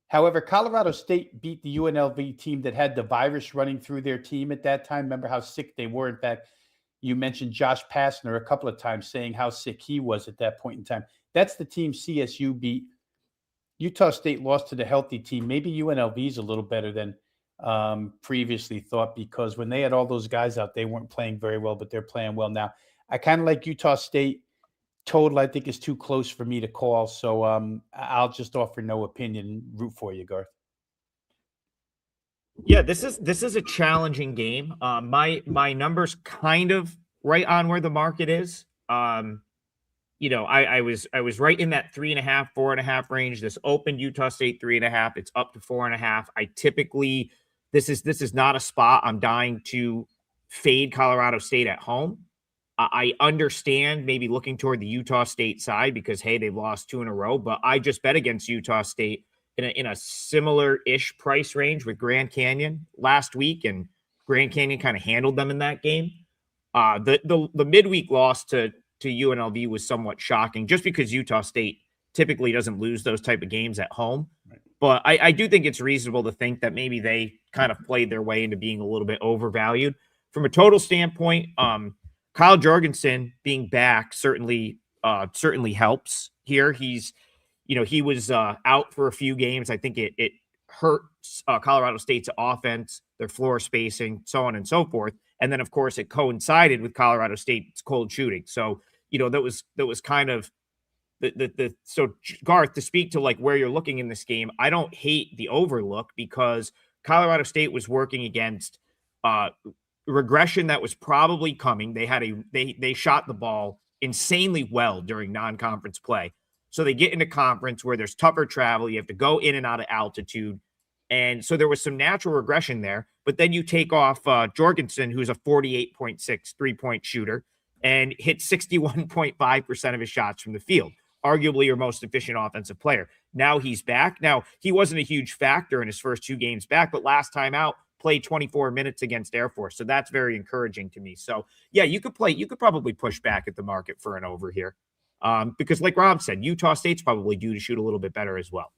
However, Colorado State beat the UNLV team that had the virus running through their team at that time. Remember how sick they were. In fact, you mentioned Josh Pastner a couple of times saying how sick he was at that point in time. That's the team CSU beat. Utah State lost to the healthy team. Maybe UNLV is a little better than previously thought, because when they had all those guys out, they weren't playing very well, but they're playing well now. I kind of like Utah State. Total, I think, is too close for me to call. So I'll just offer no opinion and root for you, Garth. Yeah, this is a challenging game. My number's kind of right on where the market is. I was right in that 3.5, 4.5 range. This opened Utah State 3.5. It's up to 4.5. I typically, this is not a spot I'm dying to fade Colorado State at home. I understand maybe looking toward the Utah State side because, hey, they've lost two in a row, but I just bet against Utah State in a similar-ish price range with Grand Canyon last week, and Grand Canyon kind of handled them in that game. The midweek loss to UNLV was somewhat shocking just because Utah State typically doesn't lose those type of games at home. Right. But I do think it's reasonable to think that maybe they kind of played their way into being a little bit overvalued. From a total standpoint, Kyle Jorgensen being back certainly helps here. He was out for a few games. I think it hurts Colorado State's offense, their floor spacing, so on and so forth. And then, of course, it coincided with Colorado State's cold shooting. So, that was kind of so Garth, to speak to like where you're looking in this game, I don't hate the overlook because Colorado State was working against regression that was probably coming. They shot the ball insanely well during non-conference play. So they get into conference where there's tougher travel. You have to go in and out of altitude. And so there was some natural regression there. But then you take off Jorgensen, who's a 48.6 3-point shooter, and hit 61.5% of his shots from the field, arguably your most efficient offensive player. Now he's back. Now, he wasn't a huge factor in his first 2 games back, but last time out, played 24 minutes against Air Force. So that's very encouraging to me. So yeah, you could probably push back at the market for an over here. Because like Rob said, Utah State's probably due to shoot a little bit better as well.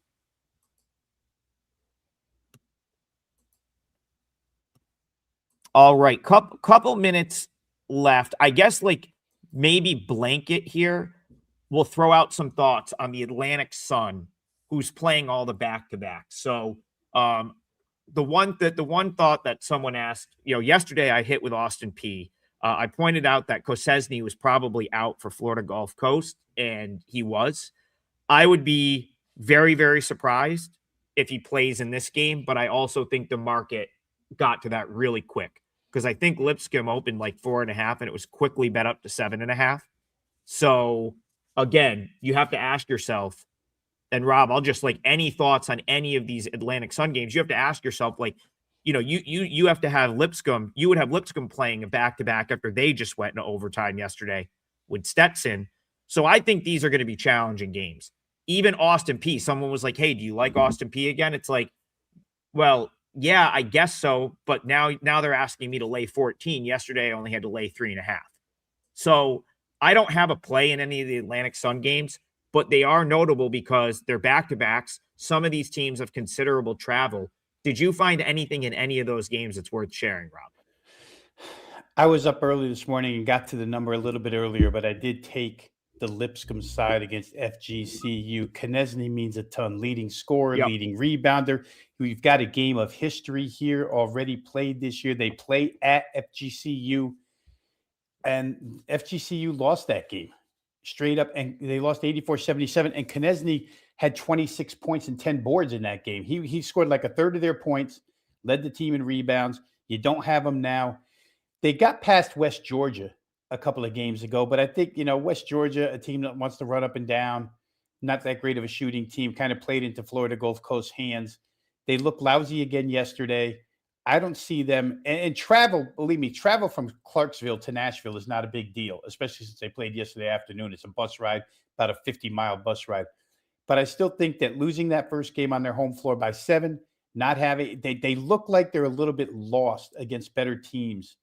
All right, couple minutes left. I guess like maybe blanket here. We'll throw out some thoughts on the Atlantic Sun, who's playing all the back-to-backs. So the one thought that someone asked, yesterday I hit with Austin P. I pointed out that Kosesny was probably out for Florida Gulf Coast, and he was. I would be very, very surprised if he plays in this game, but I also think the market got to that really quick because I think Lipscomb opened like 4.5 and it was quickly bet up to 7.5. So again, you have to ask yourself, and Rob, I'll just like any thoughts on any of these Atlantic Sun games. You have to ask yourself, like, you have to have Lipscomb. You would have Lipscomb playing a back-to-back after they just went into overtime yesterday with Stetson. So I think these are going to be challenging games. Even Austin P. Someone was like, "Hey, do you like Austin P again?" It's like, well, yeah, I guess so. But now they're asking me to lay 14. Yesterday, I only had to lay 3.5. So I don't have a play in any of the Atlantic Sun games, but they are notable because they're back-to-backs. Some of these teams have considerable travel. Did you find anything in any of those games that's worth sharing, Rob? I was up early this morning and got to the number a little bit earlier, but I did take the Lipscomb side against FGCU. Knesny means a ton. Leading scorer, leading rebounder. We've got a game of history here already played this year. They play at FGCU, and FGCU lost that game straight up, and they lost 84-77, and Knesny had 26 points and 10 boards in that game. He scored like a third of their points, led the team in rebounds. You don't have him now. They got past West Georgia a couple of games ago, but I think, West Georgia, a team that wants to run up and down, not that great of a shooting team, kind of played into Florida Gulf Coast hands. They looked lousy again yesterday. I don't see them. And travel, believe me, travel from Clarksville to Nashville is not a big deal, especially since they played yesterday afternoon. It's a bus ride, about a 50-mile bus ride. But I still think that losing that first game on their home floor by 7, not having, they look like they're a little bit lost against better teams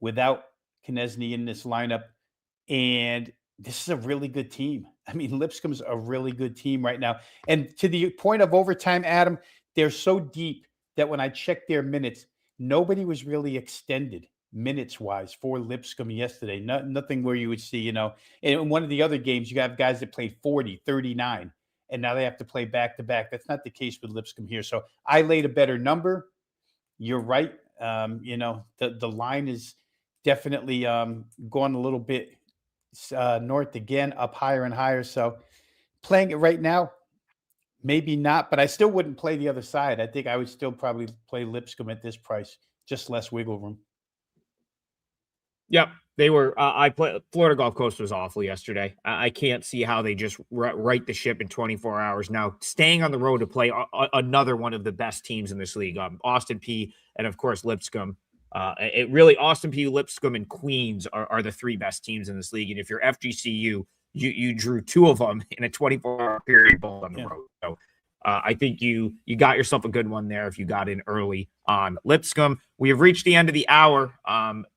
without Knesny in this lineup. And this is a really good team. I mean, Lipscomb's a really good team right now. And to the point of overtime, Adam, they're so deep that when I checked their minutes, nobody was really extended minutes-wise for Lipscomb yesterday. Nothing where you would see, in one of the other games, you have guys that played 40, 39, and now they have to play back-to-back. That's not the case with Lipscomb here. So I laid a better number. You're right. The line is definitely going a little bit north again, up higher and higher. So playing it right now, maybe not, but I still wouldn't play the other side. I think I would still probably play Lipscomb at this price, just less wiggle room. Yep, they were. I played Florida Gulf Coast was awful yesterday. I can't see how they just right the ship in 24 hours. Now, staying on the road to play another one of the best teams in this league, Austin P, and of course Lipscomb. Austin P, Lipscomb, and Queens are the 3 best teams in this league. And if you're FGCU, you drew 2 of them in a 24-hour period both on the road. So I think you got yourself a good one there if you got in early on Lipscomb. We have reached the end of the hour.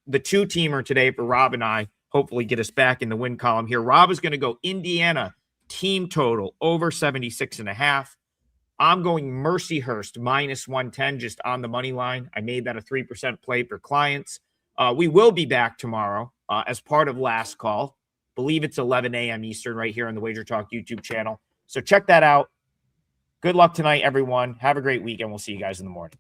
The 2-teamer today for Rob and I, hopefully get us back in the win column here. Rob is going to go Indiana team total over 76.5. I'm going Mercyhurst minus 110 just on the money line. I made that a 3% play for clients. We will be back tomorrow as part of Last Call. Believe it's 11 a.m. Eastern right here on the WagerTalk YouTube channel. So check that out. Good luck tonight, everyone. Have a great week, and we'll see you guys in the morning.